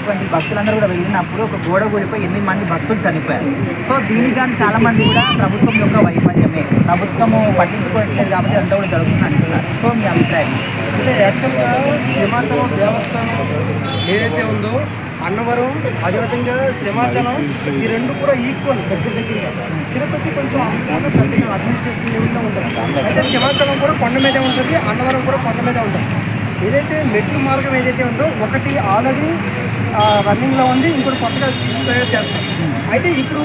వచ్చినటువంటి భక్తులందరూ కూడా వెళ్ళినప్పుడు ఒక గోడ కూలిపోయి 8 మంది భక్తులు చనిపోయారు. సో దీనికి కానీ చాలామంది కూడా ప్రభుత్వం యొక్క వైఫల్యమే, ప్రభుత్వము పట్టించుకోవట్లేదు కాబట్టి అంతా కూడా జరుగుతుంది అంటున్నారు. సో మీ అభిప్రాయం? అంటే యాక్చువల్గా సింహాచలం దేవస్థానం ఏదైతే ఉందో అన్నవరం అదేవిధంగా సింహాచలం ఈ రెండు కూడా ఈక్వల్ దగ్గరగా. తిరుపతి కొంచెం అమ్ముకుంటూ పెద్దగా అడ్మినిస్ట్రేషన్ లెవెల్లో ఉంటుంది. అయితే సింహాచలం కూడా కొండ మీదే ఉంటుంది, అన్నవరం కూడా కొండ మీదే ఉంటుంది. ఏదైతే మెట్ల మార్గం ఏదైతే ఉందో ఒకటి ఆల్రెడీ రన్నింగ్లో ఉంది, ఇంకోటి కొత్తగా తయారు చేస్తారు. అయితే ఇప్పుడు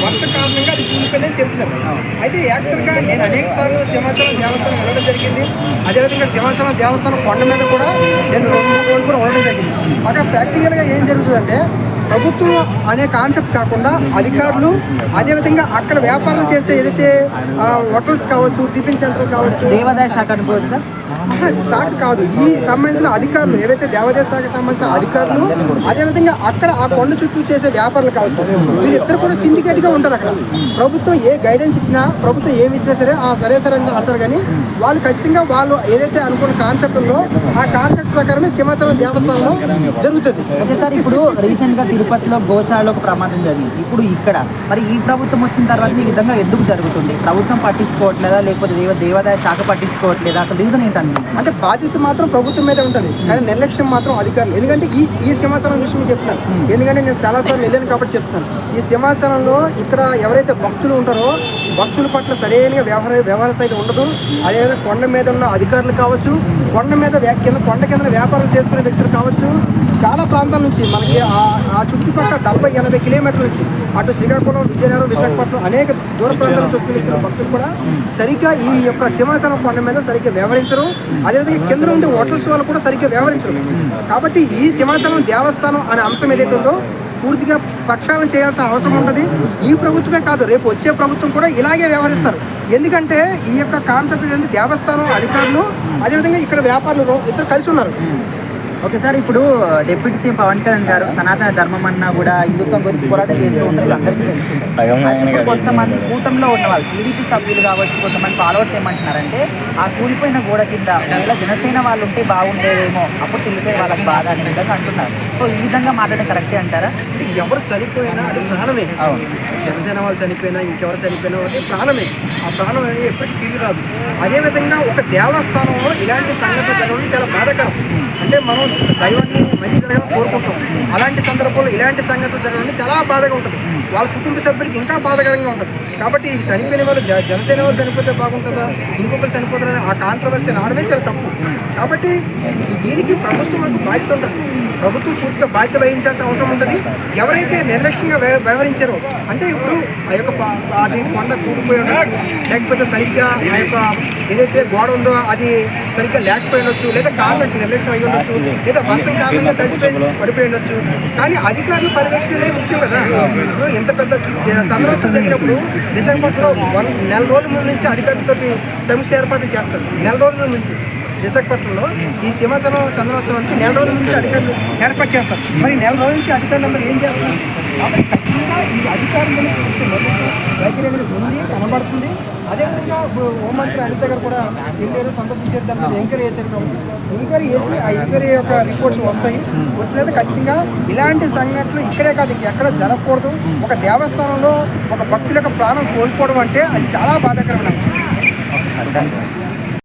వర్ష కారణంగా అది కూలిపోయిందని చెప్తున్నారు. అయితే యాక్చువల్గా నేను అనేక సార్లు సింహాచలం దేవస్థానం వెళ్ళడం జరిగింది. అదేవిధంగా సింహాచలం దేవస్థానం కొండ మీద కూడా నేను 2-3 రోజులు కూడా ఉండడం జరిగింది. అక్కడ ప్రాక్టికల్గా ఏం జరుగుతుందంటే ప్రభుత్వం అనే కాన్సెప్ట్ కాకుండా అధికారులు అదేవిధంగా అక్కడ వ్యాపారాలు చేసే ఏదైతే హోటల్స్ కావచ్చు, టిఫిన్ సెంటర్ కావచ్చు, దేవాదాయ శాఖ అనుకోవచ్చా? శాఖ కాదు, ఈ సంబంధించిన అధికారులు ఏవైతే దేవాదాయ శాఖకు సంబంధించిన అధికారులు అదేవిధంగా అక్కడ ఆ కొండ చుట్టూ చేసే వ్యాపారులు కావచ్చు, వీళ్ళిద్దరు కూడా సిండికేట్గా ఉంటారు. అక్కడ ప్రభుత్వం ఏ గైడెన్స్ ఇచ్చినా, ప్రభుత్వం ఏమి ఇచ్చినా సరే సరే సరే అని అంటారు. కానీ వాళ్ళు ఖచ్చితంగా వాళ్ళు ఏదైతే అనుకున్న కాన్సెప్ట్ ఉందో ఆ కాన్సెప్ట్ ప్రకారమే సింహాచలం దేవస్థానంలో జరుగుతుంది. ఒకేసారి ఇప్పుడు రీసెంట్గా తిరుపతిలో గోశాలలో ఒక ప్రమాదం జరిగింది. ఇప్పుడు ఇక్కడ మరి ఈ ప్రభుత్వం వచ్చిన తర్వాత ఈ విధంగా ఎందుకు జరుగుతుంది? ప్రభుత్వం పట్టించుకోవట్లేదా, లేకపోతే దేవాదాయ శాఖ పట్టించుకోవట్లేదా? అసలు రీజన్ ఏంటండి? అంటే బాధ్యత మాత్రం ప్రభుత్వం మీద ఉంటుంది, కానీ నిర్లక్ష్యం మాత్రం అధికారులు. ఎందుకంటే ఈ సింహాచలం విషయం చెప్తాను, ఎందుకంటే నేను చాలాసార్లు వెళ్ళాను కాబట్టి చెప్తాను. ఈ సింహాచలంలో ఇక్కడ ఎవరైతే భక్తులు ఉంటారో భక్తుల పట్ల సరైన వ్యవహార శైలి ఉండదు. అదేవిధంగా కొండ మీద ఉన్న అధికారులు కావచ్చు, కొండ కింద వ్యాపారాలు చేసుకునే వ్యక్తులు కావచ్చు, చాలా ప్రాంతాల నుంచి మనకి ఆ చుట్టుపక్కల 70-80 కిలోమీటర్ల నుంచి అటు శ్రీకాకుళం, విజయనగరం, విశాఖపట్నం అనేక దూర ప్రాంతాల నుంచి వచ్చిన వ్యక్తులు భక్తులు కూడా సరిగ్గా ఈ యొక్క సింహాచలం కొండ మీద సరిగ్గా వ్యవహరించరు. అదేవిధంగా కింద ఉండే హోటల్స్ వాళ్ళు కూడా సరిగ్గా వ్యవహరించరు. కాబట్టి ఈ సింహాచలం దేవస్థానం అనే అంశం ఏదైతే ఉందో పూర్తిగా ప్రక్షాళన చేయాల్సిన అవసరం ఉంటుంది. ఈ ప్రభుత్వమే కాదు, రేపు వచ్చే ప్రభుత్వం కూడా ఇలాగే వ్యవహరిస్తారు. ఎందుకంటే ఈ యొక్క కాన్సెప్ట్ ఏంటంటే దేవస్థానం అధికారులు అదేవిధంగా ఇక్కడ వ్యాపారులు ఇద్దరు కలిసి ఉన్నారు. ఓకే సార్, ఇప్పుడు డిప్యూటీ సీఎం పవన్ కళ్యాణ్ గారు సనాతన ధర్మం అన్నా కూడా హిందుత్వం గురించి పోరాటం చేస్తూ ఉంటుంది, అందరికీ తెలిసిందే. కొంతమంది కూటమిలో ఉన్న వాళ్ళు టీడీపీ సభ్యులు కావచ్చు, కొంతమంది ఫాలోవర్స్ ఏమంటున్నారంటే ఆ కూలిపోయిన గోడ కింద ఒకవేళ జనసేన వాళ్ళు ఉంటే బాగుండేదేమో, అప్పుడు తెలిసే వాళ్ళకి బాధ అనే విధంగా అంటున్నారు. సో ఈ విధంగా మాట్లాడడం కరెక్టే అంటారా? అంటే ఎవరు చనిపోయినా అది ప్రాణమే. అవును, జనసేన వాళ్ళు చనిపోయినా ఇంకెవరు చనిపోయినా అది ప్రాణమే. ఆ ప్రాణం అనేది ఎప్పటికీ తిరిగి రాదు. అదేవిధంగా ఒక దేవస్థానంలో ఇలాంటి సంఘటన జరగడం చాలా బాధాకరం. అంటే మనం దైవాన్ని మంచి జరగాలని కోరుకుంటాం. అలాంటి సందర్భంలో ఇలాంటి సంఘటనలు జరగడం చాలా బాధగా ఉంటుంది. వాళ్ళ కుటుంబ సభ్యులకి ఇంకా బాధాకరంగా ఉంటుంది. కాబట్టి ఇవి చనిపోయిన వాళ్ళు జనసేన వాళ్ళు చనిపోతే బాగుంటుందా, ఇంకొకరు చనిపోతారని ఆ కాంట్రవర్సీ రావడమే చాలా తప్పు. కాబట్టి దీనికి ప్రభుత్వం బాధ్యత ఉంటుంది. ప్రభుత్వం పూర్తిగా బాధ్యత వహించాల్సిన అవసరం ఉంటుంది. ఎవరైతే నిర్లక్ష్యంగా వ్యవహరించారో, అంటే ఇప్పుడు ఆ యొక్క అది కొండ కూలిపోయి ఉండొచ్చు, లేకపోతే సరిగ్గా ఆ యొక్క ఏదైతే గోడ ఉందో అది సరిగ్గా లేకపోయి ఉండొచ్చు, లేదా కారణం నిర్లక్ష్యం అయ్యి ఉండొచ్చు, లేదా వర్షం కారణంగా తడిసిపోయి పడిపోయి ఉండొచ్చు. కానీ అధికారులు పర్యవేక్షణ అనేది ముఖ్యం కదా. ఇప్పుడు ఇంత పెద్ద చంద్రోత్సవం జరిగినప్పుడు విశాఖపట్నంలో 1 నెల రోజుల ముందు నుంచి అధికారులతో సమీక్ష ఏర్పాట్లు చేస్తారు. నెల రోజుల నుంచి విశాఖపట్నంలో ఈ సింహాచలం చంద్రోత్సవానికి నెల రోజుల నుంచి అధికారులు ఏర్పాటు చేస్తారు. మరి నెల రోజుల నుంచి అధికారులందరూ ఏం చేస్తారు? కాబట్టి ఖచ్చితంగా ఈ అధికారులను వైఖరి అనేది ఉంది, కనబడుతుంది. అదేవిధంగా హోంమంత్రి అనిత గారు కూడా వెళ్ళారు, సందర్శించారు, దాని మీద ఎంక్వైరీ చేశారు. కాబట్టి ఎంక్వైరీ చేసి ఆ ఎంక్వైరీ యొక్క రిపోర్ట్స్ వస్తాయి. వచ్చినది ఖచ్చితంగా ఇలాంటి సంఘటనలు ఇక్కడే కాదు ఎక్కడ జరగకూడదు. ఒక దేవస్థానంలో ఒక భక్తుల యొక్క ప్రాణం కోల్పోవడం అంటే అది చాలా బాధాకరమైన అంశం.